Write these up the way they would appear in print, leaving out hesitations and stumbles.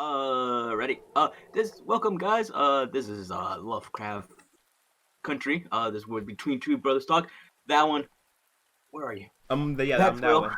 Ready. Welcome, guys. This is Lovecraft Country. This would Between Two Brothers Talk. That one. Where are you? I'm That's that Will. one.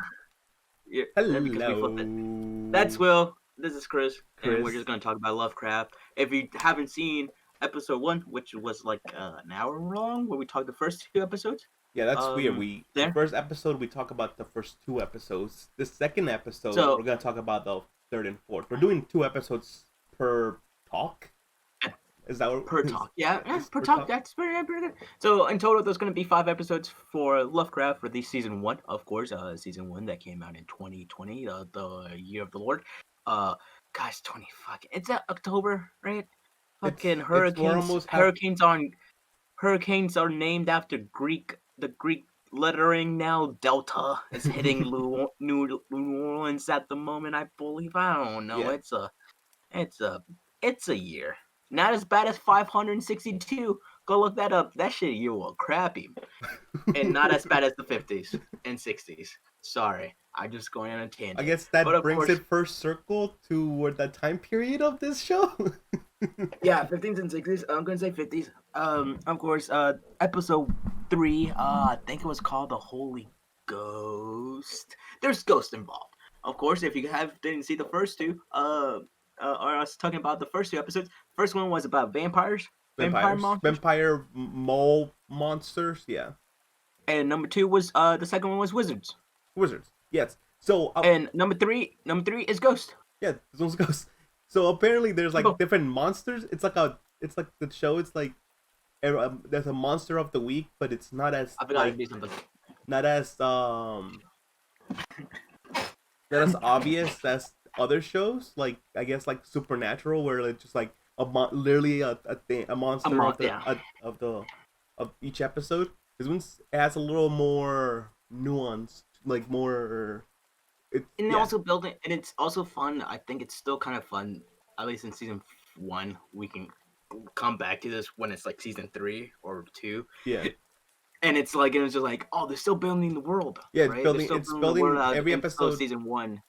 Yeah, because we flipped it. That's Hello, Will. This is Chris, and we're Chris. just gonna talk about Lovecraft. If you haven't seen episode 1, which was like an hour long, where we talked the first 2 episodes, Yeah, that's weird. The there. first episode we talk about the first 2 episodes. The second episode So we're gonna talk about the third and fourth. We're doing 2 episodes per talk. Is that what, per talk, yeah, per per talk. That's pretty good. So in total, there's gonna be 5 episodes for Lovecraft for the season 1, of course. Season 1 that came out in 2020, the year of the Lord. Guys, 20 fucking. It's October, right? Fucking we're hurricanes. almost half. Hurricanes are named after the Greek lettering now. Delta is hitting New Orleans at the moment, I believe. I don't know. Yeah. It's a year. Not as bad as 562. Go look that up. That shit you were crappy. And not as bad as the 50s and 60s. Sorry. I'm just going on a tangent. I guess But that of brings course, it first circle to the time period of this show. yeah, 50s and 60s. I'm gonna say 50s. Of course, episode 3. I think it was called The Holy Ghost. There's ghosts involved. Of course, if you didn't see the first 2, or us talking about the first 2 episodes. First one was about vampires, vampire monsters, Vampire mole monsters. Yeah, and number 2 was the second one was wizards, wizards. Yes. So and number three is ghost. yeah, this one's ghost. So apparently there's like Go. different monsters. It's like the show. It's like there's a monster of the week, but it's not as I forgot to do something. not as not as obvious as other shows. Like I guess like Supernatural, where it's just like literally a monster of each episode. This one has a little more nuance, like more. It's also fun. I think it's still kind of fun, at least in season 1. We can come back to this when it's like season 3 or 2. Yeah. And it's like, and it's just like, oh, they're still building the world. Yeah, right? it's building every episode. Season 1.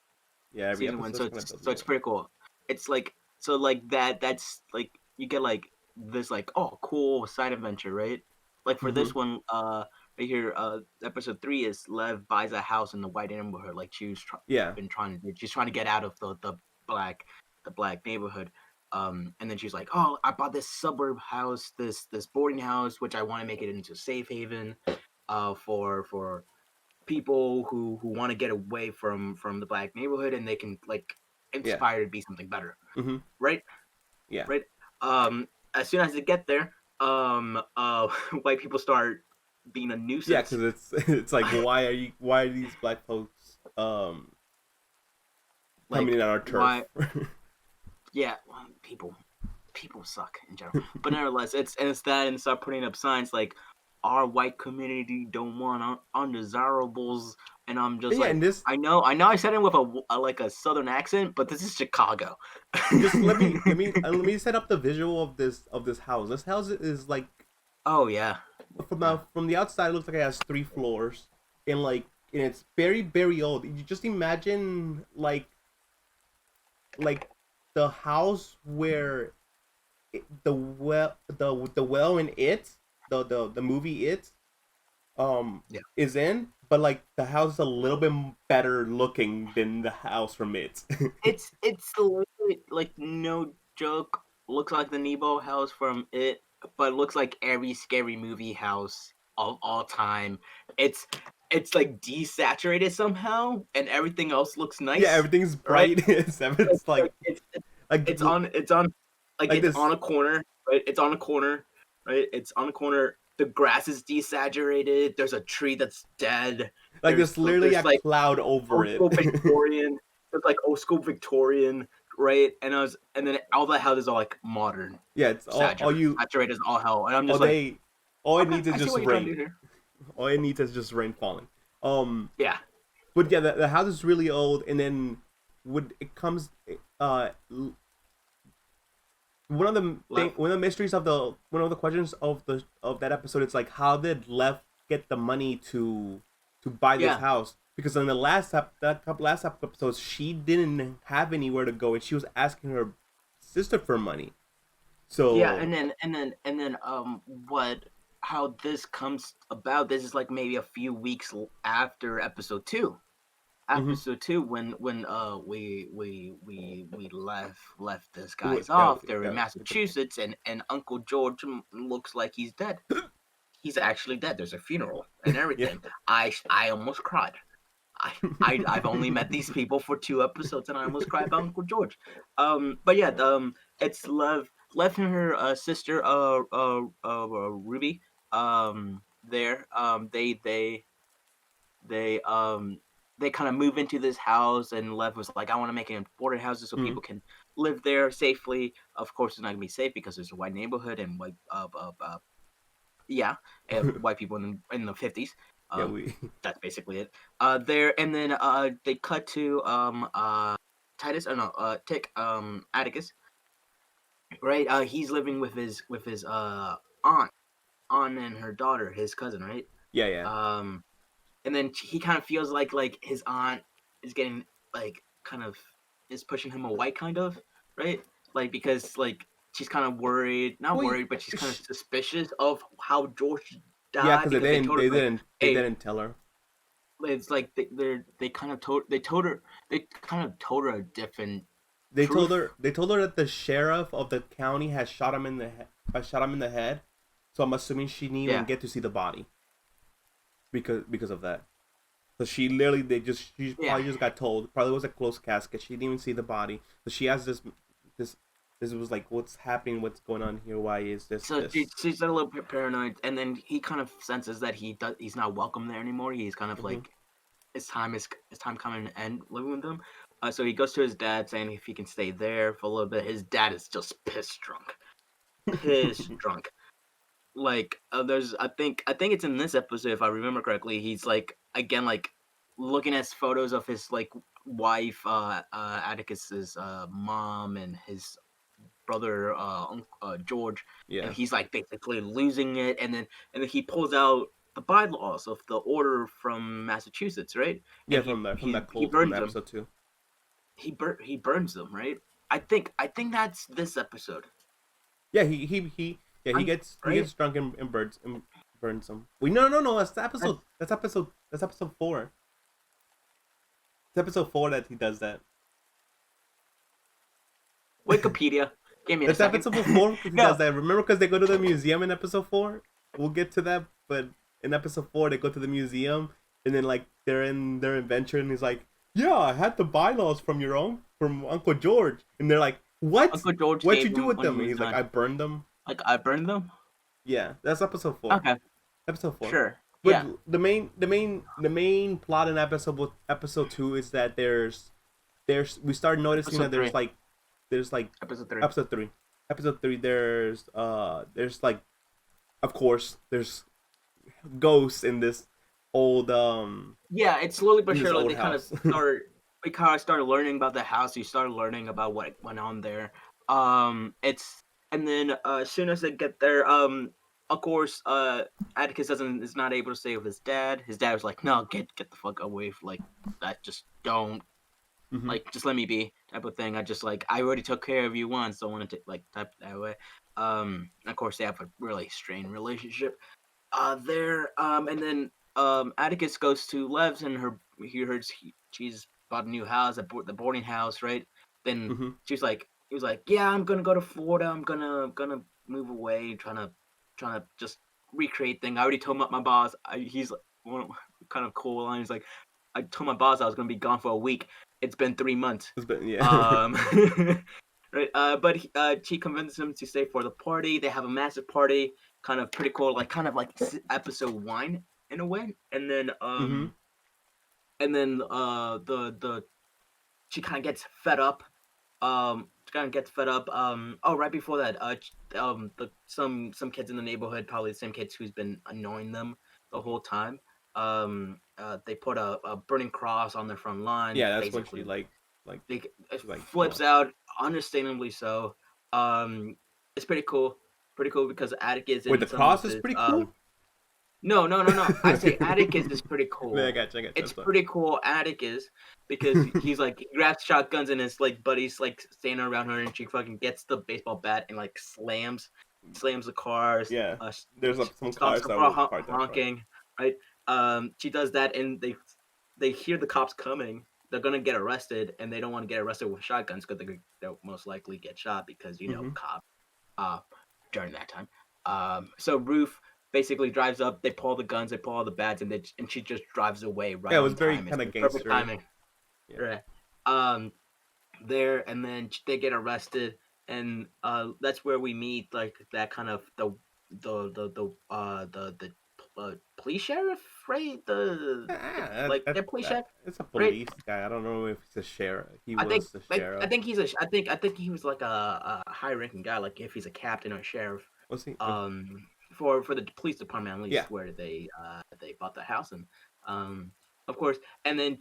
Yeah, every season 1. episode. So it's pretty cool. It's like, so like that's like, you get like this like, oh, cool side adventure, right? Like for this one, right here, episode 3 is Lev buys a house in the white neighborhood. Like she's trying to do. She's trying to get out of the black neighborhood. And then she's like, oh, I bought this suburb house, this boarding house, which I want to make it into a safe haven, for people who want to get away from the black neighborhood, and they can like inspire to be something better, right? Yeah. Right. As soon as they get there, white people start being a nuisance. Yeah, because it's like why are these black folks coming in on our turf? Yeah, people suck in general. But nevertheless, it's that, and start putting up signs like our white community don't want undesirables, and I'm just I know I said it with a southern accent, but this is Chicago. Just let me set up the visual of this house. This house is like, oh yeah, from the outside it looks like it has 3 floors, and it's very, very old. You just imagine like the house where the well in it, the movie It is in, but like the house is a little bit better looking than the house from It. it's like, no joke, looks like the Nebo house from It, but looks like every scary movie house of all time. It's like desaturated somehow, and everything else looks nice. Yeah, everything's bright. Right? It's on a corner, right? It's on a corner, right? It's on a corner. The grass is desaturated. There's a tree that's dead. Like there's literally a cloud over it. Victorian. It's like old school Victorian, right? And then all the houses are like modern. Yeah, it's saturated as all hell. And I'm just all it needs is just rain. All it needs is just rain falling. Yeah. But yeah, the house is really old, and then one of the mysteries of one of the questions of that episode, it's like, how did Lev get the money to buy this house? because in the last episodes, she didn't have anywhere to go, and she was asking her sister for money. So yeah, and then what? How this comes about? This is like maybe a few weeks after episode 2. mm-hmm. Episode 2, when we left this guys Yeah, off. They're in Massachusetts, and Uncle George looks like he's dead. He's actually dead. There's a funeral and everything. Yeah. I almost cried. I've only met these people for 2 episodes, and I almost cried about Uncle George. But yeah, it's Lev and her sister, Ruby. There, they they kind of move into this house, and Lev was like, I want to make it affordable houses so people can live there safely. Of course, it's not gonna be safe because there's a white neighborhood and white white people in the 50s. That's basically it. There, and then they cut to Titus, Tick, Atticus, right? He's living with his aunt and her daughter, his cousin, right? Yeah. And then he kind of feels like his aunt is getting like kind of is pushing him away, kind of, right? Like, because like she's kind of worried, not worried, but she's kind of suspicious of how George died. Yeah, because they didn't tell her. It's like they kind of told her a different. They told her that the sheriff of the county has shot him in the head. So I'm assuming she didn't even get to see the body. Because of that. So she literally she probably just got told. Probably was a closed casket. She didn't even see the body. So she has this was like, what's happening? What's going on here? Why is this? So she's a little bit paranoid, and then he kind of senses that he's not welcome there anymore. He's kind of like his time coming to end living with them. So he goes to his dad saying if he can stay there for a little bit. His dad is just pissed drunk. Like there's I think it's in this episode, if I remember correctly, he's like again like looking at photos of his like wife, Atticus's mom, and his brother, George. Yeah. And he's like basically losing it, and then he pulls out the bylaws of the order from Massachusetts, right? Yeah, and from episode 2. He burns them, right? I think that's this episode. Yeah, he gets drunk and burns them. Wait, no. That's episode 4. It's episode 4 that he does that. Wikipedia. Give me a second. That's episode 4 he does that. Remember, because they go to the museum in episode 4? We'll get to that, but in episode 4 they go to the museum, and then like they're in their adventure, and he's like, yeah, I had the bylaws from Uncle George. And they're like, what? Uncle George, what'd you do with them? And he's like, I burned them. Like, I burned them? Yeah, that's episode 4. Okay. Episode 4. Sure. But yeah. the main plot in episode 2 is that we start noticing that there's like episode 3 there's like, of course, there's ghosts in this old yeah, it's slowly but surely they kind of started learning about the house. You started learning about what went on there. And then as soon as they get there, of course, Atticus is not able to stay with his dad. His dad was like, no, get the fuck away from like that, just don't like, just let me be, type of thing. I already took care of you once, so I want to like type that way. Of course they have a really strained relationship there. And then Atticus goes to Lev's, and he hears she's bought a new house, the boarding house, right? Then he was like, yeah, I'm gonna go to Florida. I'm gonna move away, trying to just recreate thing. I already told my boss. He's kind of cool line. He's like, I told my boss I was gonna be gone for a week. It's been 3 months. Right. But she convinces him to stay for the party. They have a massive party, kind of pretty cool, kind of like episode 1 in a way. And then she kind of gets fed up. Right before that, some kids in the neighborhood, probably the same kids who's been annoying them the whole time. They put a burning cross on their front lawn. Yeah, that's when she flips out, understandably so. It's pretty cool because Atticus. Wait, the cross is pretty cool. No, no, no, no. I say Atticus is pretty Yeah, I cool. got you. I got you. It's pretty cool, Atticus, because he's like he grabs shotguns and his like buddies like standing around her, and she fucking gets the baseball bat and like slams the cars, Yeah, uh, there's some stops cars them that for were parked in front. honking, right? She does that, and they hear the cops coming. They're gonna get arrested, and they don't want to get arrested with shotguns because they'll most likely get shot because Hmm. cops uh during that time. So Ruth basically drives up. They pull the guns, they pull all the bats, and she just drives away Yeah, right it on was very time. It's kind of like perfect gangstery. timing. Yeah. Right. Um, there and then they get arrested, and that's where we meet like that kind of the police sheriff, right? The police sheriff, It's a right? police guy. I don't know if he's a sheriff. He I think was the like I sheriff. think he's a I think he was like a high ranking guy, like if he's a captain or a sheriff. Was he? um for the police department, at Yeah. least, where they bought the house. And um of course, and then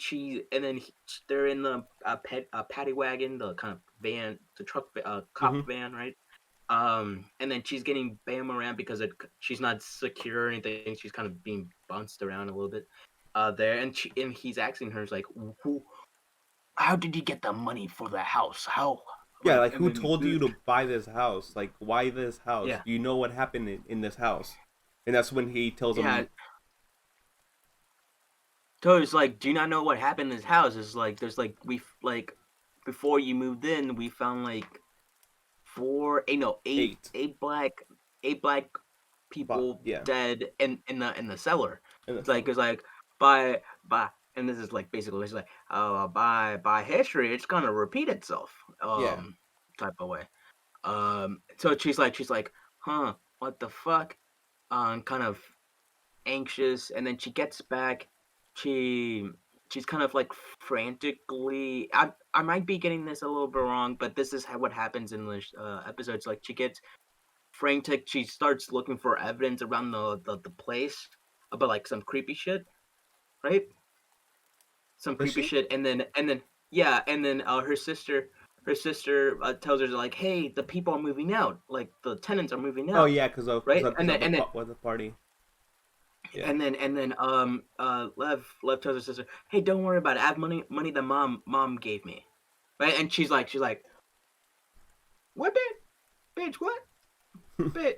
they're in the paddy wagon, the kind of van, the truck, cop Hmm. van, right? And then she's getting bam around because she's not secure or anything. She's kind of being bounced around a little bit there. And he's asking her, like, who how did you get the money for the house? How, Yeah, like, like and who then told you to buy this house? Like why this house? yeah, Do you know what happened in this house? And that's when he tells yeah. him, So it's like, do you not know what happened in this house? It's like there's like like before you moved in, we found like eight eight. eight black But people yeah, dead in the cellar. in the It's cellar. like by and this is like basically it's like by history it's gonna repeat itself, Yeah. type of way. So she's like, huh, what the fuck? Kind of anxious, and then she gets back. She she's kind of like frantically. I might be getting this a little bit wrong, but this is what happens in the episodes. Like she gets frantic. She starts looking for evidence around the place about like some creepy shit, right? Some Does creepy she? shit, and then yeah, and then her sister tells her like, hey, the people are moving out, like the tenants are moving Oh out, yeah, because of right? And then and then the party. Yeah. Lev tells her sister, "Hey, don't worry about it. I have money that mom gave me." Right? And she's like, "What, bitch? What? Bitch,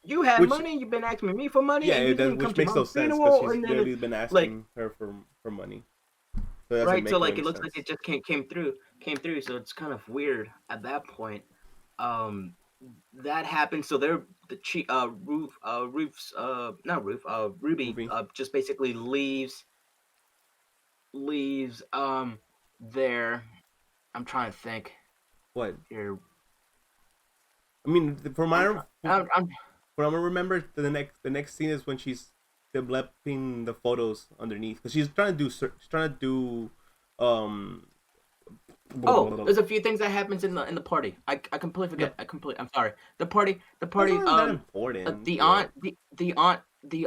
you had Which money. You've been asking me for money, yeah, and you that didn't come which to makes no mom's sense because funeral." she's And then literally been like, asking her for money, so it doesn't right? So make like any it looks like sense. it just came through. So it's kind of weird at that point. Um, that happens. So they're Roof's not Roof Ruby Movie. just basically leaves there. I'm trying to think What? here. I mean, I'm trying. I'm from I remember, the next scene is when she's developing the photos underneath because she's trying to do um Oh, there's a few things that happens in the party. I completely the forget. I'm sorry. The party. wasn't really that important, The but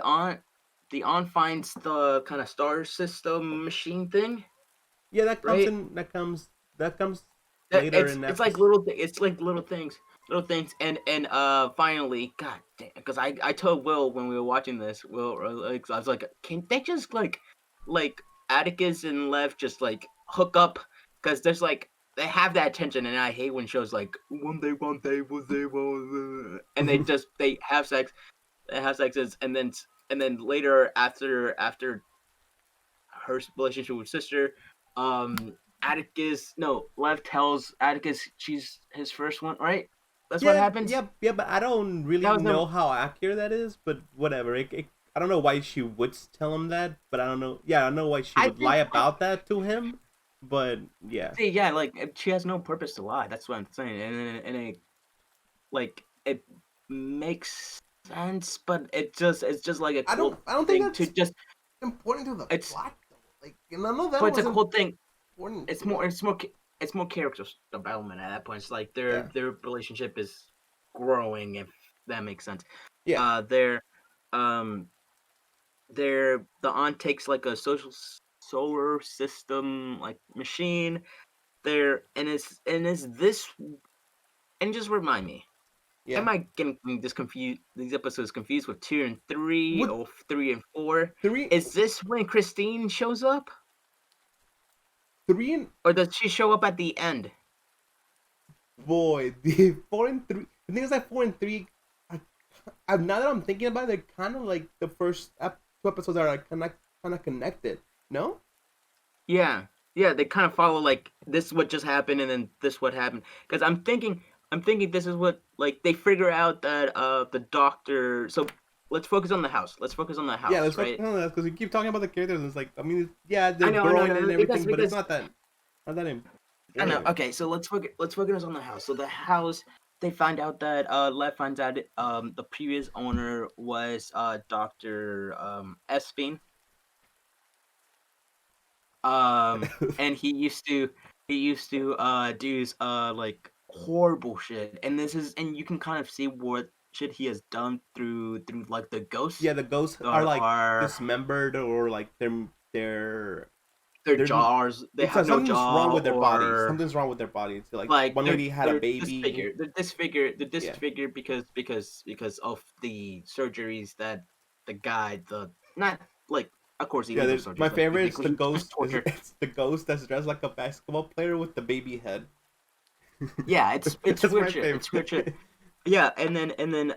aunt the aunt finds the kind of star system machine thing, yeah, right? that comes That later in it's like episode. it's like little things. And finally, god damn, because I told Will when we were watching this, Will, like, I was like, can they just like Atticus and Lev just like hook up? Because there's like they have that tension, and I hate when shows like one day and they have sexes, and then later, after her relationship with sister, Atticus, no, Lev tells Atticus she's his first one, right? That's what happens. Yeah, but I don't That really was the know how accurate that is. But whatever. I don't know why she would tell him that, but I don't know. Yeah, I don't know why she I would lie think about that to him. But yeah, see, yeah, like she has no purpose to lie. That's what I'm saying, and it like it makes sense, but it's just like a cool I don't think thing to that's just important to the it's plot though. Like, none of that but it's a was cool thing. important It's to the. more character development at that point. It's like Yeah, their relationship is growing, if that makes sense. yeah, They're um the aunt takes like a solar system like machine there, and it's this, and just remind me, Yeah. Am I getting these episodes confused with 2 and 3 What or 3 and 4? 3 Is this when Christine shows up? 3 and Or does she show up at the end? boy, the 4 and 3. The thing is like 4 and 3. Now that I'm thinking about it, they're kind of like the first 2 episodes are like kind of connected. No? Yeah. Yeah, they kind of follow like this is what just happened and then this what happened. Because I'm thinking this is what like they figure out that the doctor. So let's focus on the house. Let's focus on the Yeah, house, let's right? focus on that because we keep talking about the characters. And it's like, I mean, yeah, I they're know, growing and everything, but it's because not that important. I know. Okay, so let's focus on the house. So the house, they find out that Lev finds out the previous owner was Dr. Espin. And he used to do like horrible shit. And you can kind of see what shit he has done through like the ghosts Yeah, the ghosts are that like are dismembered or like they're their they're jaws. They it's have no something's wrong jaw with their bodies. or Something's wrong with their bodies. Like like one lady had a they're baby. disfigured. They're disfigured. They're Yeah. disfigured because of the surgeries that the guy not like of course Yeah, illegal surgeries. my Like, favorite is the basically just ghost. torture. It's the ghost that's dressed like a basketball player with the baby head. Yeah, it's That's weird my shit. It's weird favorite. shit. Yeah, and then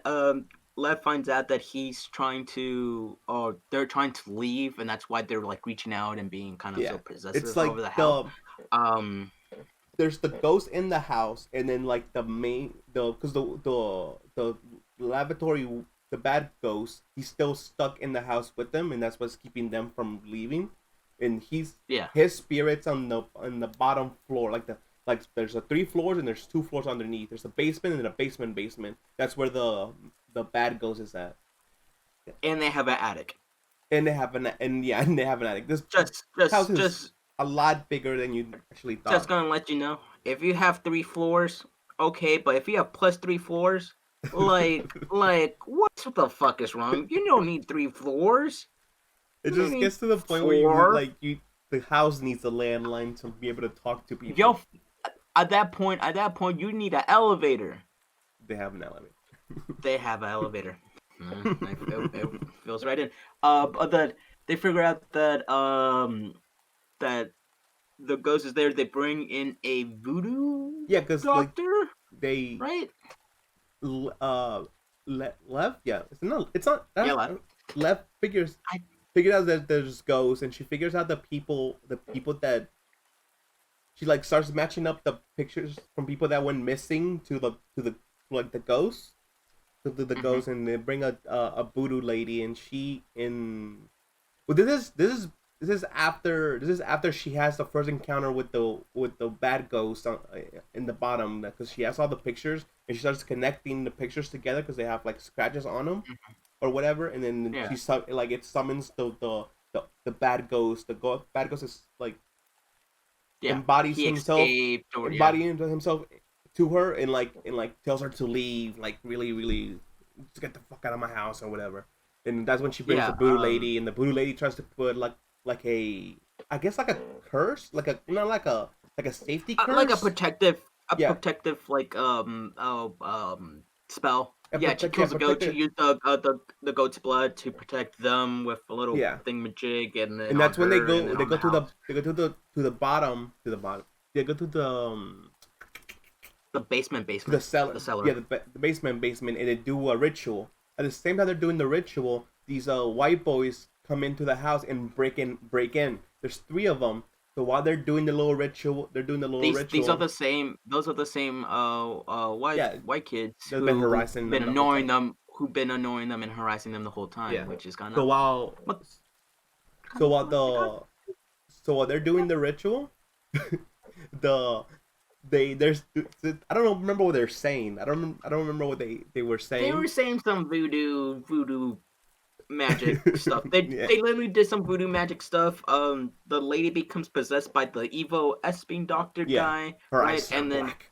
Lev finds out that he's trying to or they're trying to leave and that's why they're like reaching out and being kind of Yeah, so it's possessive like over the house. Um there's the ghost in the house, and then like the main because the laboratory, the bad ghost, he's still stuck in the house with them, and that's what's keeping them from leaving. And yeah. his spirits on the bottom floor, like there's 3 floors and there's 2 floors underneath. There's a basement and a basement. That's where the bad ghost is at. And they have an attic. And they have an attic. This house is Just a lot bigger than you actually thought. Just gonna let you know, if you have 3 floors, okay, but if you have plus 3 floors, like what the fuck is wrong? You don't need 3 floors. It You just need gets to the point where the house needs a landline to be able to talk to people. Yo, at that point, you need an elevator. They have an elevator. They have an elevator. It feels right in. But that they figure out that that the ghost is there. They bring in a voodoo because doctor, like they right? Lev, yeah, it's not Yeah, Lev figured out that there's ghosts, and she figures out the people that she like starts matching up the pictures from people that went missing to the like the ghosts, to the ghosts, and they bring a voodoo lady, and well, this is after she has the first encounter with the bad ghost in the bottom, because she has all the pictures and she starts connecting the pictures together because they have like scratches on them or whatever, and then it summons the bad ghost. The bad ghost is like embodies himself to her and tells her to leave, like really just get the fuck out of my house or whatever. And that's when she brings the voodoo lady, and the voodoo lady tries to put like a, I guess like a curse, like a not like a safety curse, like a protective like spell. She kills the goat. She used the goat's blood to protect them with a little thingamajig, and that's when they go to the bottom. They go to the basement, the cellar. Yeah, the basement, and they do a ritual. At the same time they're doing the ritual, these white boys come into the house and break in. There's 3 of them. So while they're doing the little ritual, These are the same. Those are the same white kids who've been annoying them. Who've been annoying them and harassing them the whole time, which is kind of. So while they're doing the ritual, there's I don't remember what they're saying. I don't remember what they were saying. They were saying some voodoo magic stuff. They literally did some voodoo magic stuff. The lady becomes possessed by the evil Espin doctor guy, right? And then black.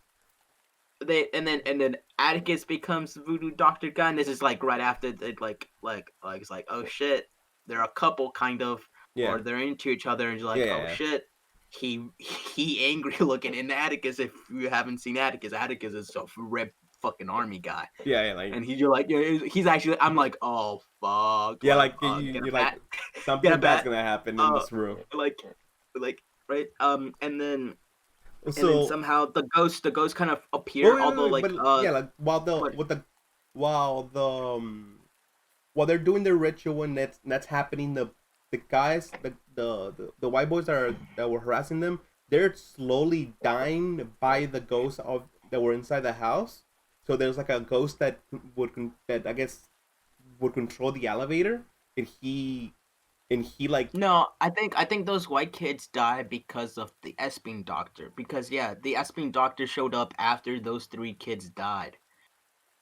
And then Atticus becomes voodoo doctor guy, and this is like right after it it's like, oh shit, they're a couple kind of, or they're into each other, and you're like, shit. He angry looking in Atticus. If you haven't seen Atticus is so ripped fucking army guy. Yeah, like, and he's actually. I'm like, oh fuck, yeah, like get a you're bat, like get a something bad's bat, gonna happen in uh, this room. like, right, and then So, somehow the ghost kind of oh appear, wait, although but yeah, like but while the while they're doing their ritual and that's happening, the guys, the white boys that were harassing them, they're slowly dying by the ghosts of that were inside the house. So there's like a ghost that I guess would control the elevator, and he like, no, I think those white kids died because of the Esping doctor. Because yeah, the Esping doctor showed up after those three kids died.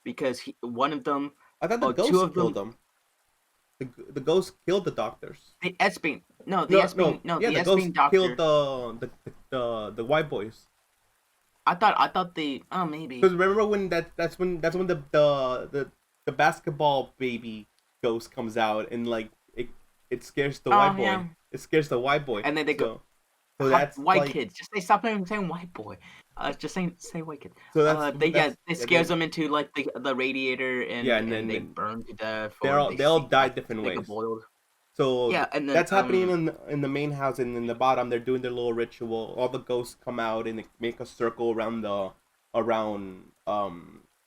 Because one of them, I thought the two ghost of killed them, them. The ghost killed the doctors. the Esping, no, the No, no, Esping, no, yeah, the the ghost Esping killed doctor. the white boys. I thought the maybe. Because remember when that's when the basketball baby ghost comes out, and like it scares the Oh white boy. yeah, It scares the white boy. and then they go So that's white like, kids. Just stop saying white boy. Just say white kid. so that's It yeah, scares them into like the radiator, yeah, and they burn to death, or they all die different they get ways. boiled. So Yeah, and then that's happening in the main house, and in the bottom they're doing their little ritual. All the ghosts come out and they make a circle around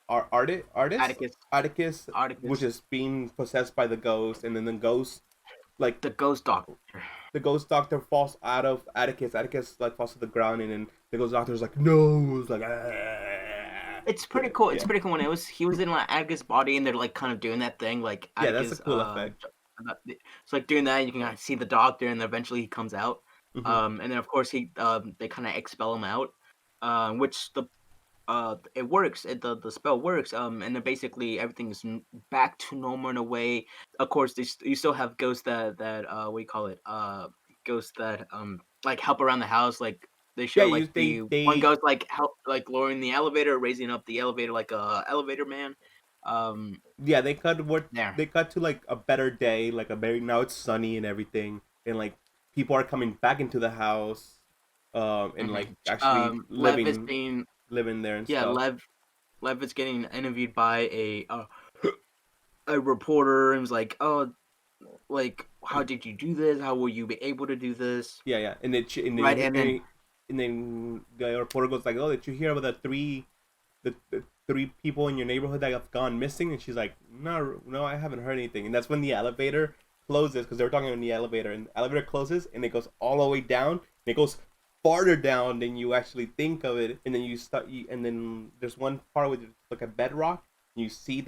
Atticus, Atticus, which is being possessed by the ghost, and then the ghost, like, the ghost doctor. the ghost doctor falls out of Atticus. Atticus like falls to the ground, and then the ghost doctor's like, no, it's like, ah. It's pretty cool. It's Yeah, pretty cool when he was in like Atticus' body, and they're like kind of doing that thing like yeah, that's a Atticus. cool effect. It's like doing that. And you can kind of see the doctor, and then eventually he comes out. Hmm. And then of course they kind of expel him out, which it works. The spell works. And then basically everything's back to normal in a way. Of course, you still have ghosts that what do you call it? Ghosts that like help around the house. Like they Yeah, show like the one ghost like help like lowering the elevator, raising up the elevator like a elevator man. Yeah, There. they cut to like a better day, like a very, now it's sunny and everything, and like people are coming back into the house, and hmm like actually Lev is being living there and yeah stuff. Lev is getting interviewed by a reporter, and was like, oh, like, how did you do this? How will you be able to do this? Yeah, yeah, and Right, and then and then the reporter goes like, "Oh, did you hear about the three people in your neighborhood that have gone missing?" And she's like, "No, no, I haven't heard anything." And that's when the elevator closes, because they were talking in the elevator, and the elevator closes, and it goes all the way down, and it goes farther down than you actually think of it, and then and then there's one part with like a bedrock, and you see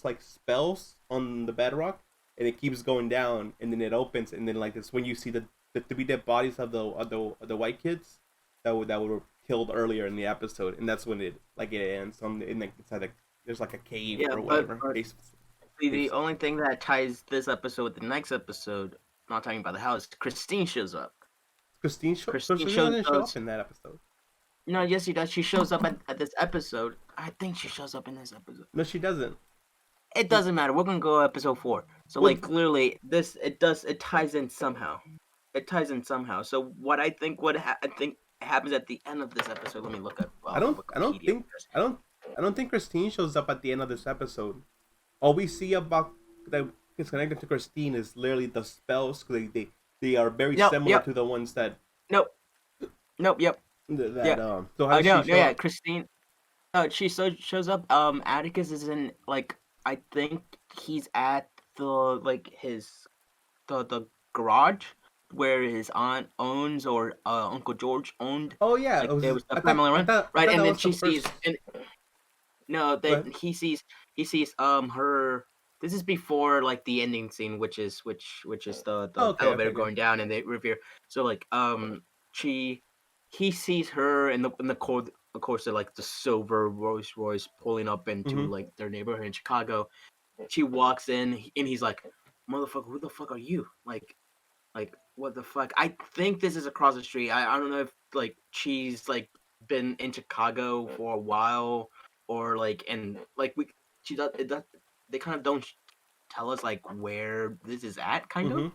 like spells on the bedrock, and it keeps going down, and then it opens, and then like it's when you see the three dead bodies of the white kids that were killed earlier in the episode, and that's when it ends on in like inside there's like a cave yeah, or whatever. but the only thing that ties this episode with the next episode, not talking about the house, Christine shows up. Christine Christine shows doesn't show up in that episode. No, yes, she does. She shows up at this episode. I think she shows up in this episode. No, she doesn't. It doesn't matter. We're gonna go episode 4. So Well, like clearly it ties in somehow. It ties in somehow. So what I think I think happens at the end of this episode. Let me look at I don't I don't Wikipedia. think I don't I don't think Christine shows up at the end of this episode. All we see about that is connected to Christine is literally the spells. They are very No, similar yep, to the ones that nope, nope, yep, that yeah. so how I does know, she no, show yeah. up? Christine, she shows up. Atticus is in like I think he's at the like the garage where his aunt owns, or Uncle George owned. Oh yeah, Like there was a I family around, right? thought And that then was the she first. sees, and no, Go that ahead. he sees her. This is before like the ending scene, which is Oh, the okay, elevator okay, good. going down, and they revere. So like she he sees her in the cold. Of course, they're like the silver Rolls Royce pulling up into Mm-hmm. like their neighborhood in Chicago. She walks in, and he's like, "Motherfucker, who the fuck are you?" Like what the fuck? I think this is across the street. I don't know if like she's like been in Chicago for a while, or like, and like she does it does they kind of don't tell us like where this is at, kind of. Mm-hmm.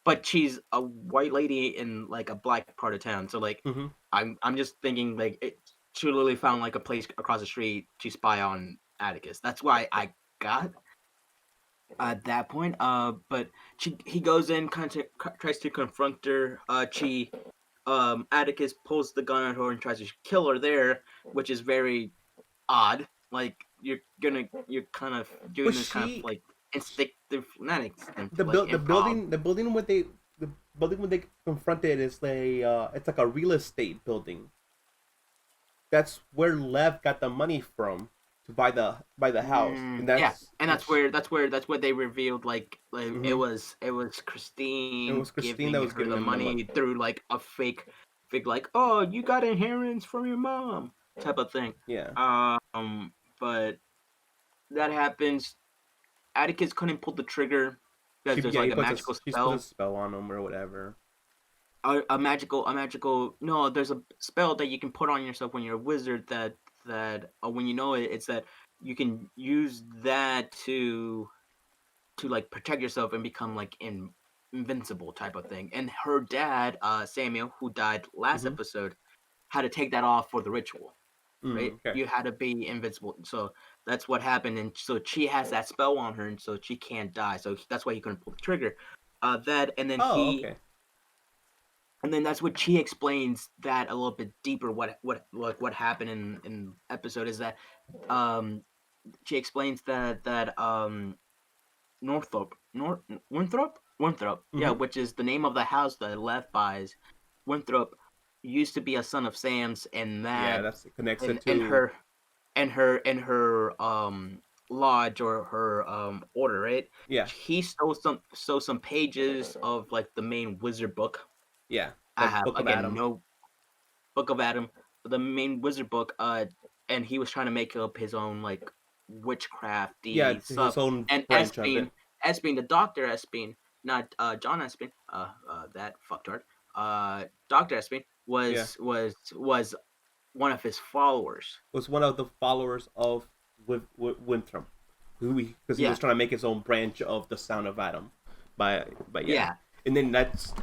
But she's a white lady in like a black part of town, so like Mm-hmm. I'm just thinking like it. she literally found like a place across the street to spy on Atticus. That's why I got at that point. But he goes in, tries to confront her. Atticus pulls the gun at her and tries to kill her there, which is very odd. Like you're kind of doing Was this kind of she like instinctive, not the instinctive, like improv. building what they the building when they confronted is it's like a real estate building. That's where Lev got the money from to buy the house, and Yeah, and that's that's where they revealed like mm-hmm. it was It Christine was Christine that giving was her giving the him the money. money through like a fake like, oh, you got inheritance from your mom type of thing. Yeah, But that happens. Atticus couldn't pull the trigger because there's like a magical she's put a spell. spell on him or whatever. A magical no, there's a spell that you can put on yourself when you're a wizard that when you know it, it's that you can use that to like protect yourself and become like invincible type of thing. And her dad, Samuel, who died last Mm-hmm. episode, had to take that off for the ritual. Right? Okay. You had to be invincible. So that's what happened, and so she has that spell on her, and so she can't die. So that's why he couldn't pull the trigger. That and then Oh, okay. and then that's what she explains that a little bit deeper. What happened in episode is that um she explains that Northrop Winthrop, yeah, Mm-hmm. which is the name of the house that Lev buys. Winthrop used to be a son of Sam's, and Yeah, that that's connects it in to. her lodge or her order, right? Yeah, He stole some pages of like the main wizard book. yeah, I that have Book of again Adam. no book of Adam, the main wizard book. And he was trying to make up his own like Yeah, witchcrafty his stuff. own And branch of it. Espin, the doctor Espin, not John Espin, that fucktard. Doctor Espin Yeah, was one of his followers. was one of the followers of Winthrop, because he was Yeah, trying to make his own branch of the Sound of Adam, but yeah, yeah. and then That's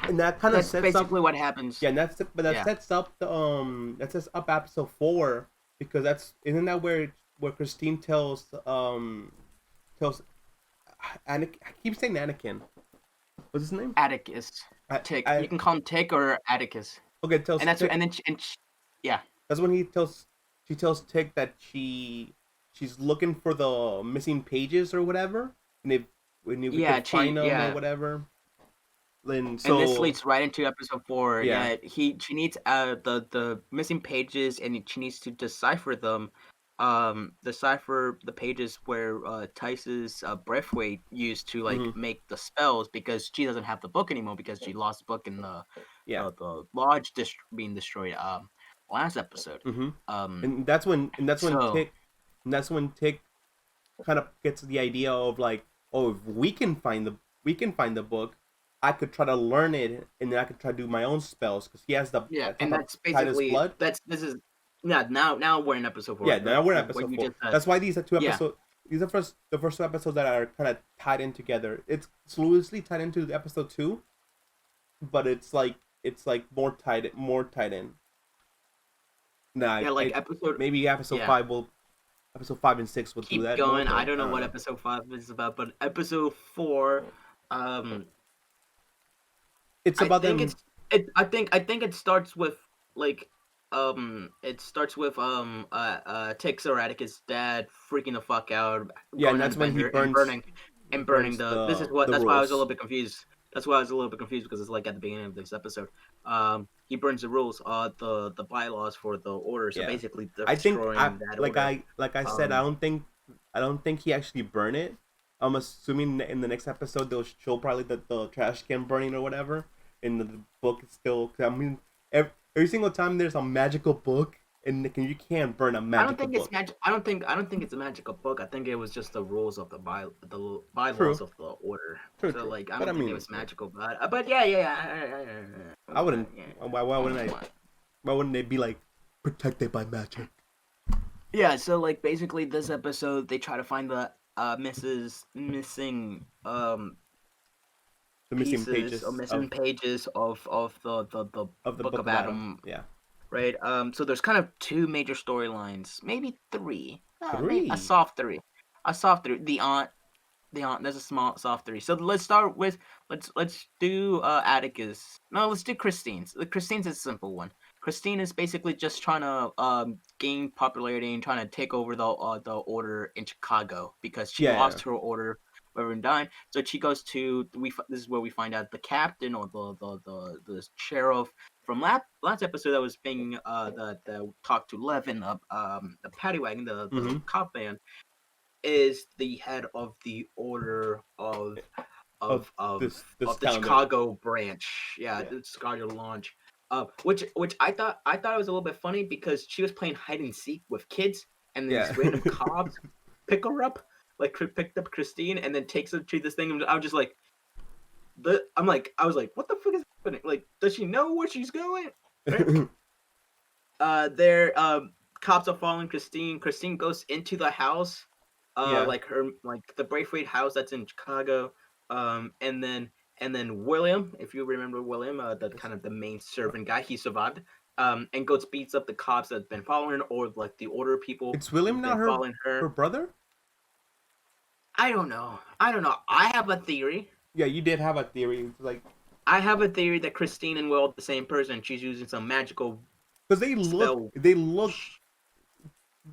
and that kind of sets up. basically what happens. Yeah, and that Yeah, sets up the that sets up episode 4, because that's isn't that where Christine tells Anakin. I keep saying Anakin. What's his name? Atticus. Tick. You can call him Tick or Atticus. Okay, tells And that's Tick. and then yeah. That's when she tells Tick that she's looking for the missing pages or whatever, and if when we Yeah, could find them or yeah. whatever. Then And this so leads right into episode 4. yeah, Yeah, she needs the missing pages, and she needs to decipher them. Decipher the pages where Tice's Breathweight used to like mm-hmm. make the spells, because she doesn't have the book anymore because she lost the book in Yeah, the lodge being destroyed last episode. mm-hmm. Um And so that's when Tick kind of gets the idea of like, oh, if we can find the book, I could try to learn it, and then I could try to do my own spells, because he has the yeah, type and of that's Titus basically blood. this is yeah, now we're in episode 4, Yeah, right? now we're in What episode you 4. just said. That's why these are two Yeah. episodes. These are the first 2 episodes that are kind of tied in together. It's loosely tied into episode 2, but it's like more tied in. Nah, Yeah, like episode maybe episode yeah. 5 will episode 5 and 6 will do Keep that more, going. I but don't I know don't what know. episode 5 is about, but episode 4, um, It's about them. I think it starts with like Tix or Atticus' dad freaking the fuck out, Yeah, and going on that's when he bender and burning burns the. This is the that's why I was a rules. little bit confused. That's why I was a little bit confused, because it's like at the beginning of this episode. He burns the rules, the bylaws for the order. So Yeah, basically, I think destroying that order. like I said, Um, I don't think he actually burned it. I'm assuming in the next episode they'll show probably the trash can burning or whatever. In the book, it's still. I mean, every single time there's a magical book, and you can't burn a I don't magical think it's book. magic. I don't think it's a magical book. I think it was just the rules of the True, bylaws of the order. true, So true. like, I But I don't think it mean, was magical. But yeah. I wouldn't. Yeah. Why wouldn't I? Why wouldn't they be like protected by magic? Yeah. So like, basically, this episode they try to find the missing The missing pieces or pages missing pages of the of the Book Book of of Adam. Adam Yeah. right? So there's kind of two major storylines, maybe three, maybe a Three. soft three, a soft three. The aunt. There's a small soft three. So let's start with let's do Atticus. No, let's do Christine's. Christine's is a simple one. Christine is basically just trying to gain popularity and trying to take over the order in Chicago because she Yeah. lost her order Reverend Dine. So she goes to this is where we find out the captain or the sheriff from last episode that was being the talk to Lev in the paddy wagon, the Mm-hmm. cop van, is the head of the order Of of of this of the town that. Chicago branch. Yeah, Yeah. the Chicago launch. Which I thought it was a little bit funny because she was playing hide and seek with kids, and then Yeah. these random cops pick her up, like picked up Christine, and then takes her to this thing. And I was just like, I was like, what the fuck is happening? Like, does she know where she's going? Right? There, cops are following Christine. Christine goes into the house, Yeah. like the Braithwaite house that's in Chicago. And then William, if you remember William, the kind of the main servant guy, he survived. And goes beats up the cops that've been following her, or like the order people It's William, who've not been her following her. brother. I don't know. I have a theory. Yeah, you did have a theory. It's like I have a theory that Christine and Will are the same person. She's using some magical because spell. they look.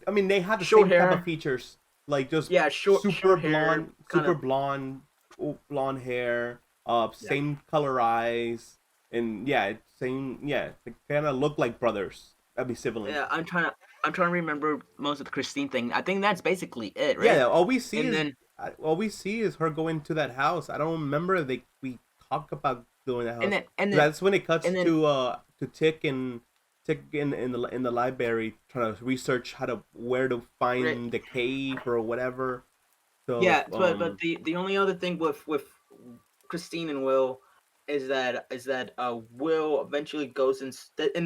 I mean, they have the Short same type hair. of features, like just Yeah, super short hair, blonde, super kinda, blonde hair, yeah. same color eyes, and yeah, same, yeah, they kind of look like brothers. That'd be siblings. Yeah, I'm trying to remember most of the Christine thing. I think that's basically it, right? Yeah, And then all we see is her going to that house. I don't remember if we talk about going to that house. That's when it cuts and then to Tick in the library trying to research where to find right. the cave or whatever. So Yeah, but the only other thing with Christine and Will is that Will eventually goes and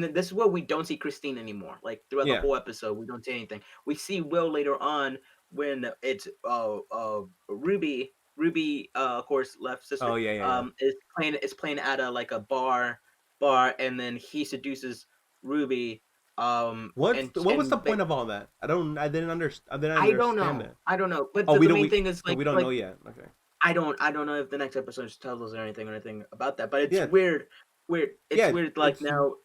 this is where we don't see Christine anymore. Like throughout the yeah. whole episode, we don't see anything. We see Will later on when it's Ruby, of course, left sister, Oh yeah. is playing at a bar, and then he seduces Ruby. What was the point of all that? I didn't I don't understand know. that. I don't know. But Oh, the main thing is so we don't know yet. Okay. I don't know if the next episode tells us anything about that. But it's Yeah. weird. It's Yeah, weird. Like it's now,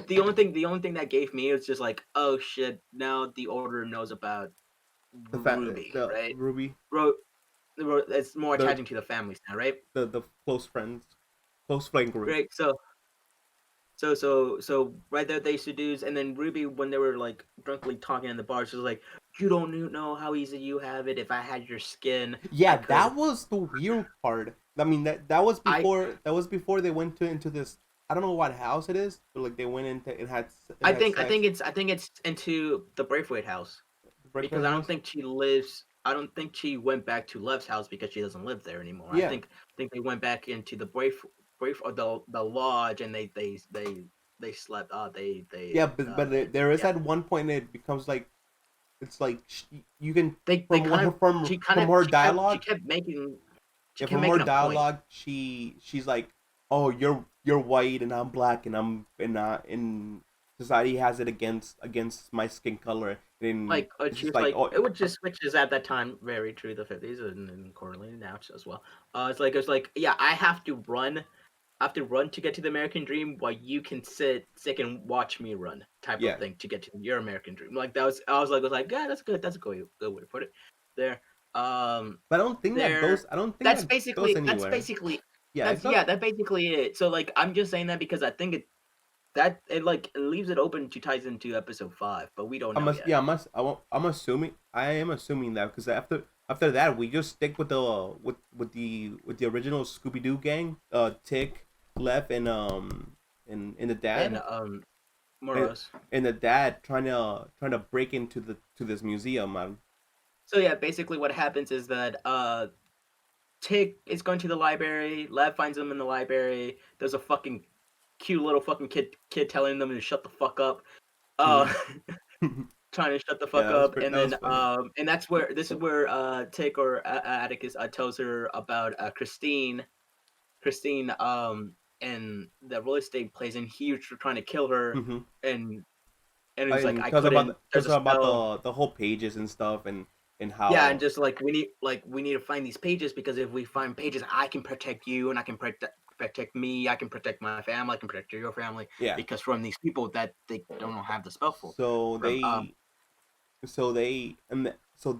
the only thing that gave me is just like, oh shit! Now the order knows about Ruby, the right? Ruby, It's more the attaching to the families now, right? the close friends, close friend group. Right. So right there they seduce, and then Ruby, when they were like drunkenly talking in the bar, she was like, "You don't know how easy you have it. If I had your skin, Yeah, that was the weird part. I mean, that was before they went into this. I don't know what house it is, but like they went into it had. I think it's into the Braithwaite house because I don't think she lives. I don't think she went back to Lev's house because she doesn't live there anymore. Yeah. I think they went back into the Braith or the lodge, and they slept. Yeah, but there is at one point it becomes like it's like you can from her dialogue. She kept making. From her dialogue, she's like, "Oh, you're white and I'm black and I'm in society has it against my skin color." And like she was like, oh, it was just, which is at that time very true, the 50s and correlated now as well. It's like yeah, I have to run to get to the American dream while you can sit and watch me run type of thing to get to your American dream. Like I was like, yeah, that's good. That's a good way to put it there. But I don't think that goes. I don't think that's that basically goes anywhere. that's basically yeah. That's basically it. So like I'm just saying that because I think it leaves it open to ties into episode 5, but we don't know yet. Yeah, I'm assuming. I am assuming that because after that we just stick with the original Scooby Doo gang. Tick, Left, and the dad. And Moros. And the dad trying to break into this museum, man. So yeah, basically what happens is that Tick is going to the library. Lev finds him in the library. There's a fucking cute little fucking kid telling them to shut the fuck up. Trying to shut the fuck up, and then and that's where Tick or Atticus tells her about Christine and the real estate place, and he's trying to kill her, Mm-hmm. and it's like And I couldn't. There's a about spell. the whole pages and stuff, and Yeah, and how. just we need to find these pages, because if we find pages, I can protect you, and I can protect me. I can protect my family. I can protect your family, Yeah. because from these people that they don't have the spell for. So From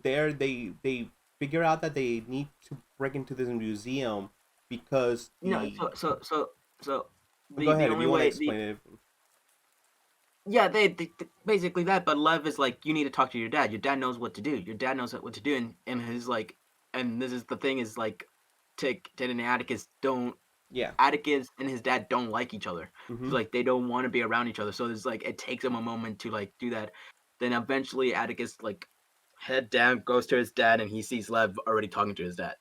there they figure out that they need to break into this museum because the. so Go the ahead if only you want to way explain it. yeah, they basically that. But Lev is like, you need to talk to your dad. Your dad knows what to do. Your dad knows what to do, and his like, and this is the thing is like, Tick and Atticus don't. Yeah. Atticus and his dad don't like each other. Mm-hmm. So like they don't want to be around each other. So it's like it takes him a moment to like do that. Then eventually Atticus like head down goes to his dad, and he sees Lev already talking to his dad.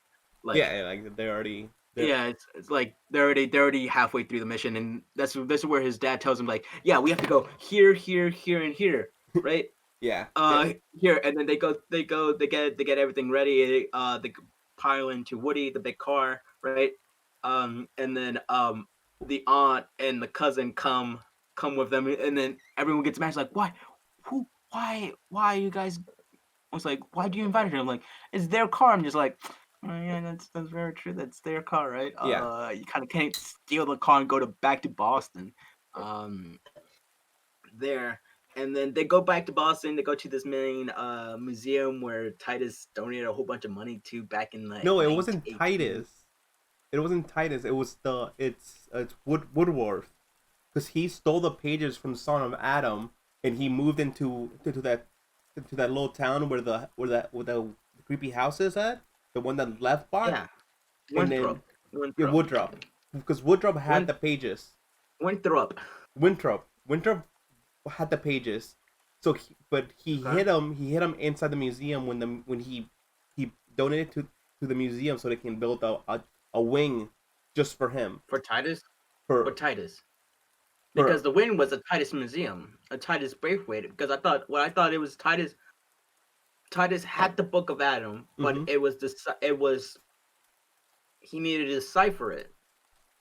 Like Yeah, like they're already. yeah, it's like they're already halfway through the mission, and this is where his dad tells him like, yeah, we have to go here, here, here, and here, right? Yeah. Here, and then they get everything ready. They pile into Woody, the big car, right? And then the aunt and the cousin come with them, and then everyone gets mad. It's like, why you guys? I was like, why do you invite her? I'm like, it's their car. I'm just like, oh, yeah, that's very true. That's their car, right? Yeah. You kind of can't steal the car and go back to Boston. There, and then they go back to Boston. They go to this main museum where Titus donated a whole bunch of money to back in like No, it wasn't 1918. Titus. It wasn't Titus. It was it's Woodworth, because he stole the pages from Son of Adam, and he moved into that little town where the creepy house is at, the one that left Bart. Yeah, And then Winthrop, Woodruff, because Woodruff had the pages. Winthrop. Winthrop had the pages, so but he hid him. He hid him inside the museum when he donated to the museum so they can build a wing just for him. For Titus? For Titus. Because the wing was a Titus museum, a Titus Braithwaite. Because I thought it was Titus. Titus had the Book of Adam, but it was he needed to decipher it.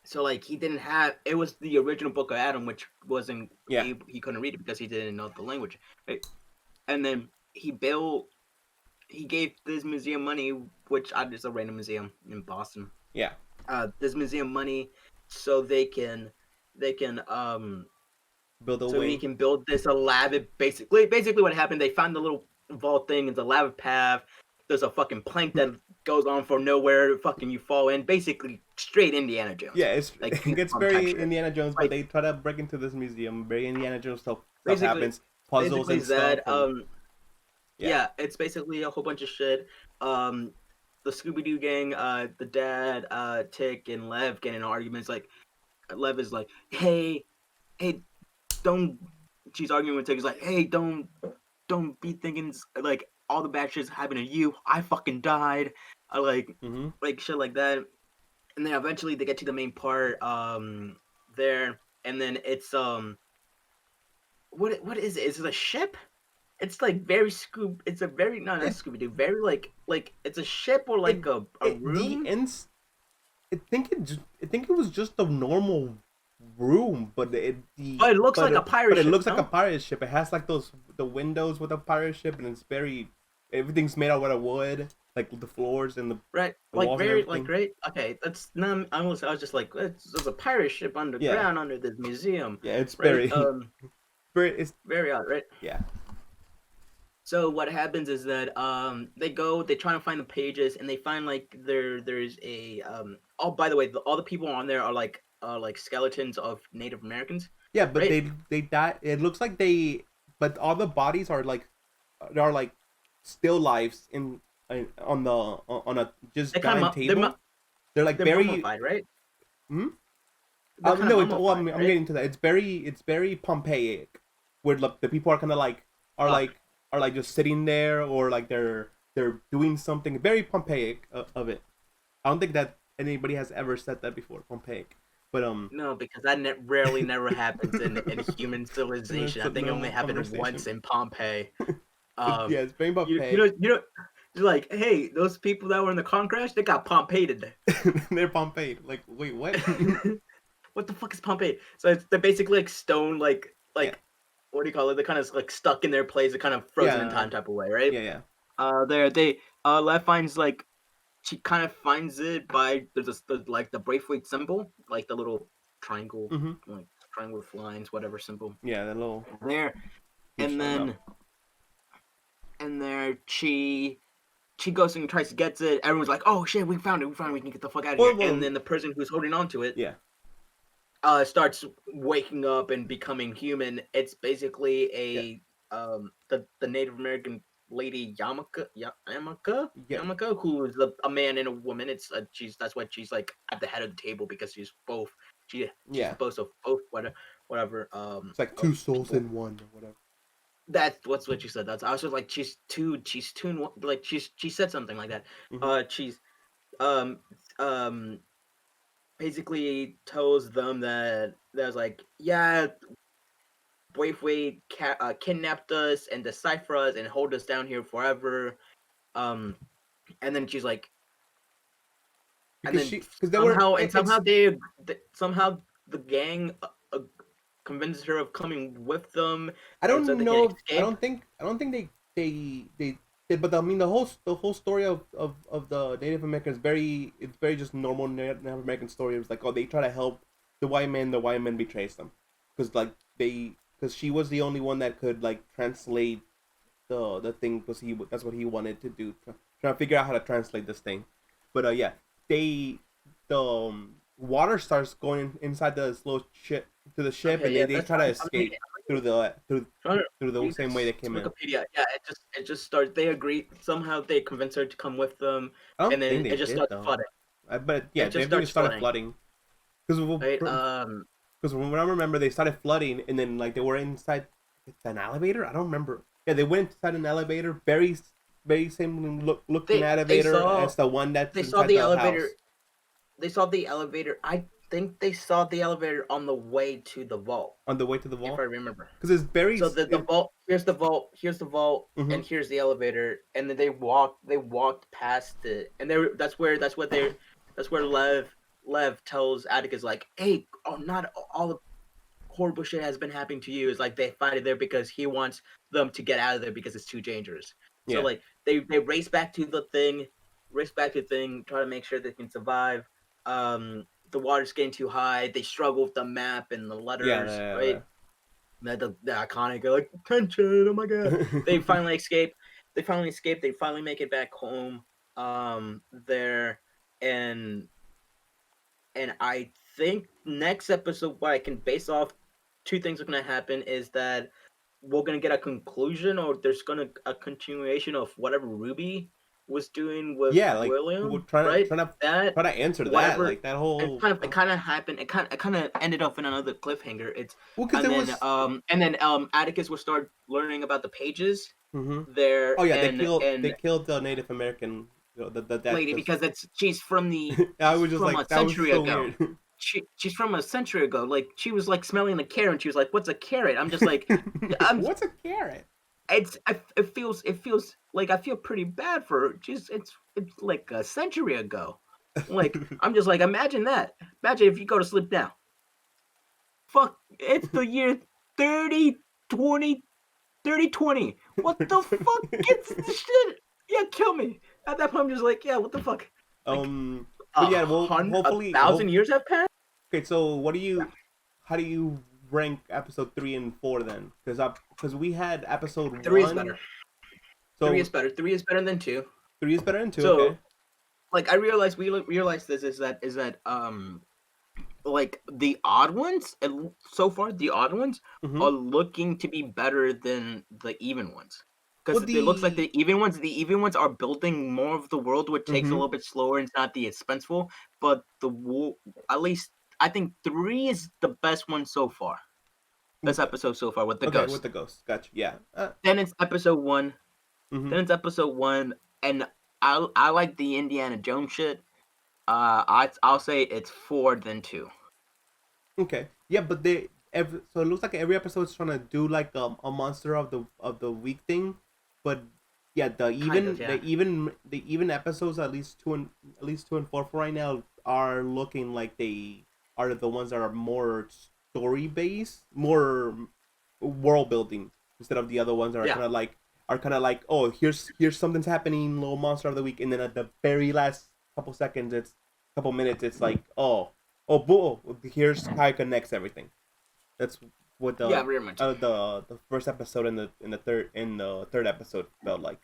So like he didn't have, it was the original Book of Adam, which wasn't he couldn't read it because he didn't know the language, right? And then he gave this museum money, which is a random museum in Boston. Yeah. This museum money so they can build a so wing. he can build this elaborate. Basically what happened, they found the little vault thing. It's a lava path. There's a fucking plank that goes on from nowhere. Fucking you fall in. Basically, straight Indiana Jones. Yeah, it gets very Indiana Jones, but like, they try to break into this museum. Very Indiana Jones stuff happens. Puzzles and stuff. Yeah, it's basically a whole bunch of shit. The Scooby-Doo gang, the dad, Tick, and Lev get in arguments. Like, Lev is like, hey, don't. She's arguing with Tick. He's like, hey, don't be thinking like all the bad shit's happening to you. I fucking died. Like shit like that. And then eventually they get to the main part there, and then it's what is it? Is it a ship? It's like very it's a very not Scooby-Doo, very like it's a ship or like a room. I think it was just a normal room, but it looks like a pirate ship. But it looks like a pirate ship. It has like the windows with a pirate ship, and it's everything's made out of wood, like the floors and the like very like great. Okay, that's not. I was just like, there's a pirate ship underground under this museum. Yeah, it's very it's very odd, right? Yeah. So what happens is that they try to find the pages, and they find like there's a oh, by the way, all the people on there are like skeletons of Native Americans. Yeah, but they die. It looks like but all the bodies are like still lives on a just giant table. They're like very mummified, right? No, I'm getting to that. It's very Pompeiic, where the people are kind of like are just sitting there, or like they're doing something very Pompeiic of it. I don't think that anybody has ever said that before, Pompeiic. But no, because that rarely never happens in human civilization. I think it only happened once in Pompeii. Yeah, it's very Pompeii. You know, like, hey, those people that were in the car crash, they got Pompeii today. They're Pompeii. Like, wait, what? what the fuck is Pompeii? So they're basically like stone, like what do you call it? They're kind of like stuck in their place, they're kind of frozen in time type of way, right? Yeah. Lev finds like she kind of finds it by there's like the Braithwaite symbol, like the little triangle, like triangle with lines, whatever symbol. Yeah, that little there, and then there she goes and tries to get it. Everyone's like, "Oh shit, we found it! We can get the fuck out of here!" And then the person who's holding on to it, starts waking up and becoming human. It's basically the Native American lady Yamaka, who is a man and a woman. It's that's why she's like at the head of the table, because she's both. She's supposed to both whatever. It's like two souls in one or whatever. That's what you said. I was just like she's two in one, like she said something like that. She's basically tells them that there's like, yeah, Braithwaite kidnapped us and decipher us and hold us down here forever. And then she's like, somehow the gang convinces her of coming with them. I don't know. I don't think they did, but I mean the whole story of the Native Americans it's very just normal Native American story. It was like, oh, they try to help the white man betrays them, because she was the only one that could like translate the thing, because that's what he wanted to do, trying to figure out how to translate this thing. But the water starts going inside the slow ship to the ship, and they try to escape through the same way they came in. Wikipedia, it just starts. They agree somehow. They convince her to come with them, and then it just starts flooding. But yeah, they started flooding. Because when I remember, they started flooding, and then like they were inside an elevator. I don't remember. Yeah, they went inside an elevator, very same looking elevator as the one that they saw the elevator. House. They saw the elevator. I think they saw the elevator on the way to the vault. On the way to the vault, if I remember. Because it's very. So the vault. Here's the vault. Here's the vault, and here's the elevator. And then they walked past it, and that's where Lev tells Atticus like, "Hey, not all the horrible shit has been happening to you." It's like they find it there because he wants them to get out of there because it's too dangerous. So like they race back to the thing, try to make sure they can survive. The water's getting too high. They struggle with the map and the letters, right? The iconic like tension. Oh my god! They finally escape. They finally make it back home. There, and I think next episode, what I can base off, two things are gonna happen is that we're gonna get a conclusion, or there's gonna a continuation of whatever Ruby was doing with William, trying to answer that, like that whole. It kind of happened. It kind of ended up in another cliffhanger. And then Atticus will start learning about the pages there. Oh yeah, they killed the Native American, that lady, because she's from the. I was just like, a century ago. Weird. She's from a century ago. Like she was like smelling the carrot, and she was like, "What's a carrot?" I'm just like, "What's a carrot?" It feels like I feel pretty bad for her. It's like a century ago. Like I'm just like, imagine that. Imagine if you go to sleep now. Fuck, it's the year 3020. What the fuck? It's the shit. Yeah, kill me. At that point, I'm just like, yeah, what the fuck? But yeah, well, hopefully 1,000 years have passed. Okay, so how do you rank episode 3 and 4 then? Because we had episode 3 1. Is better. So 3 is better. 3 is better than 2. 3 is better than 2. So, okay. Like we realized this is that like the odd ones, and so far the odd ones are looking to be better than the even ones. Because it looks like the even ones are building more of the world, which takes a little bit slower and it's not the expenseful. But at least I think 3 is the best one so far. Best episode so far with the ghost. With the ghost, gotcha. Yeah. Then it's episode 1. And I like the Indiana Jones shit. I'll say it's 4 than 2. Okay. Yeah, but so it looks like every episode is trying to do like a monster of the week thing. But yeah, the even episodes, at least 2 and 4 for right now, are looking like they are the ones that are more story based, more world building, instead of the other ones that are kind of like, oh, here's something's happening, little monster of the week, and then at the very last couple minutes, it's like, boo, here's how it connects everything. That's what very much. The first episode and the third episode felt like.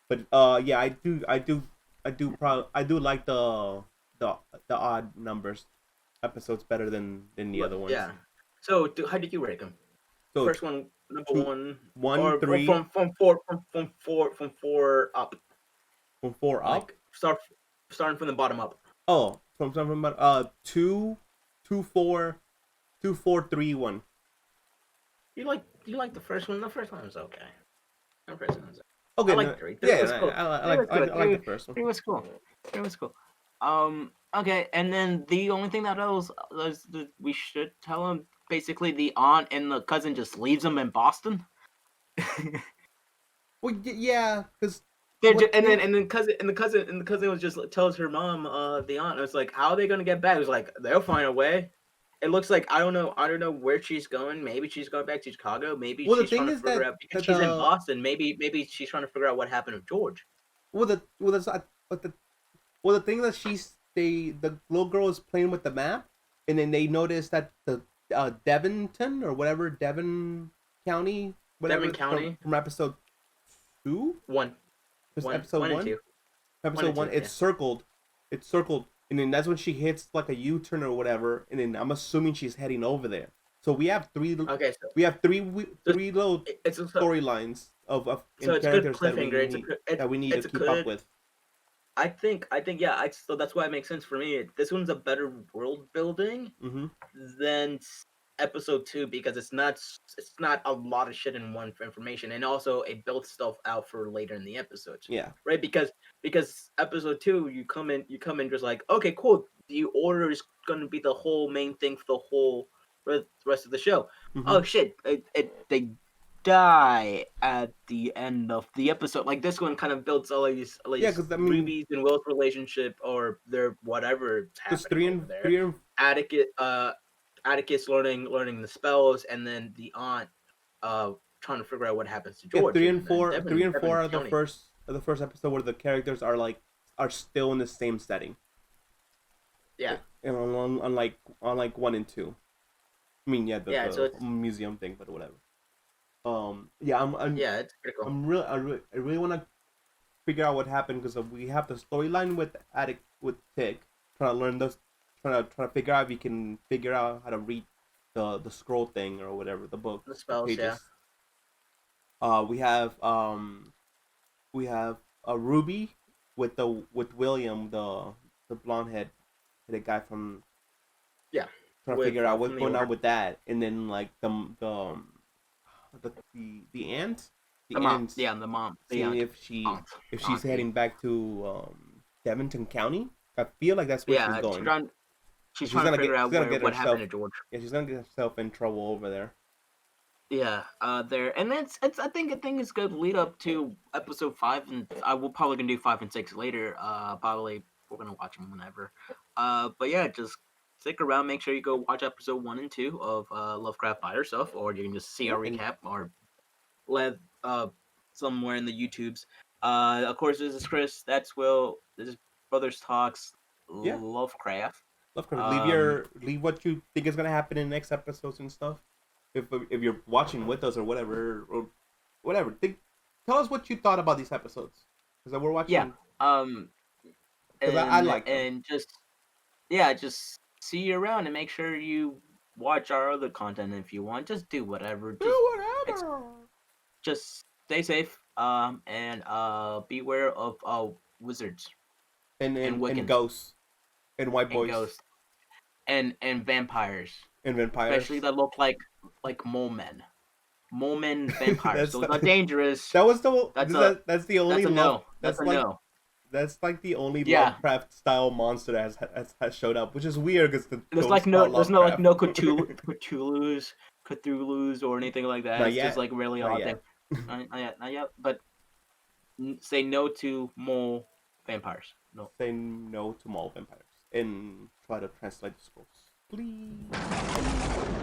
But yeah, I do like the odd numbers episodes better than the other ones. Yeah. So how did you rate them? So first one, number 1, or 3 from four up. From 4 up. Starting from the bottom up. Oh, from 2, 2, 4, 2, 4, 3, 1. You like the first one? The first one was okay. The first one was okay. I like 3. 3 was cool. I like the first one. 3 was cool. 3 was cool. Okay, and then the only thing that was we should tell him, basically the aunt and the cousin just leaves him in Boston. Well, yeah, because and then the cousin was just tells her mom, the aunt, was like, how are they gonna get back? It was like, they'll find a way. It looks like, I don't know where she's going. Maybe she's going back to Chicago. Maybe she's trying to figure out, because she's in Boston. Maybe she's trying to figure out what happened to George. The thing that the little girl is playing with the map, and then they notice that the Devonton or whatever, Devon County, whatever, Devon County, from episode 2, episode 1, episode 1, it's circled, and then that's when she hits like a U-turn or whatever, and then I'm assuming she's heading over there. So we have three little storylines of characters that we need to keep up with. I think yeah. So that's why it makes sense for me. This one's a better world building than episode 2, because it's not a lot of shit in one information, and also it builds stuff out for later in the episodes. Yeah. Right, because episode 2, you come in just like, okay, cool. The order is gonna be the whole main thing for the whole rest of the show. Oh shit! They die at the end of the episode. Like, this one kind of builds all these because Ruby's and Will's relationship, or their whatever. Because 3 and Atticus learning the spells, and then the aunt trying to figure out what happens to George. 3 and 4 are the first episode where the characters are still in the same setting. Yeah. And unlike 1 and 2. I mean, the museum thing, but whatever. It's pretty cool. I really want to figure out what happened, because we have the storyline with Tick trying to figure out if he can figure out how to read the scroll thing or whatever, the book, the spells, pages. We have a Ruby with William, the blonde headed guy from trying to figure out what's going on with that, and then like the aunt, the mom, seeing if she's heading back to Devonton County. I feel like that's where she's going. She's trying to figure out what happened to George. Yeah, she's gonna get herself in trouble over there. Yeah, there, and it's I think it's good lead up to episode 5, and I will probably gonna do 5 and 6 later. Probably we're gonna watch them whenever. But yeah, just stick around. Make sure you go watch episode 1 and 2 of Lovecraft by yourself, or you can just see our recap, or let somewhere in the YouTubes. Of course, this is Chris. That's Will. This is Brothers Talks. Yeah. Lovecraft. Leave what you think is gonna happen in the next episodes and stuff. If you're watching with us or whatever, tell us what you thought about these episodes, because we're watching. Yeah. Because I like them. And just see you around, and make sure you watch our other content if you want. Just do whatever. Just stay safe. And beware of wizards. And ghosts. And white boys. And ghosts. And vampires. And vampires. Especially that look like mole men. Mole men vampires. Those are dangerous. That's the only no. That's like the only Lovecraft style monster that has showed up, which is weird, because there's no Cthulhu's or anything like that. It's just like really odd thing. Not yet. But say no to mole vampires. No. Say no to mole vampires, and try to translate the scrolls. Please.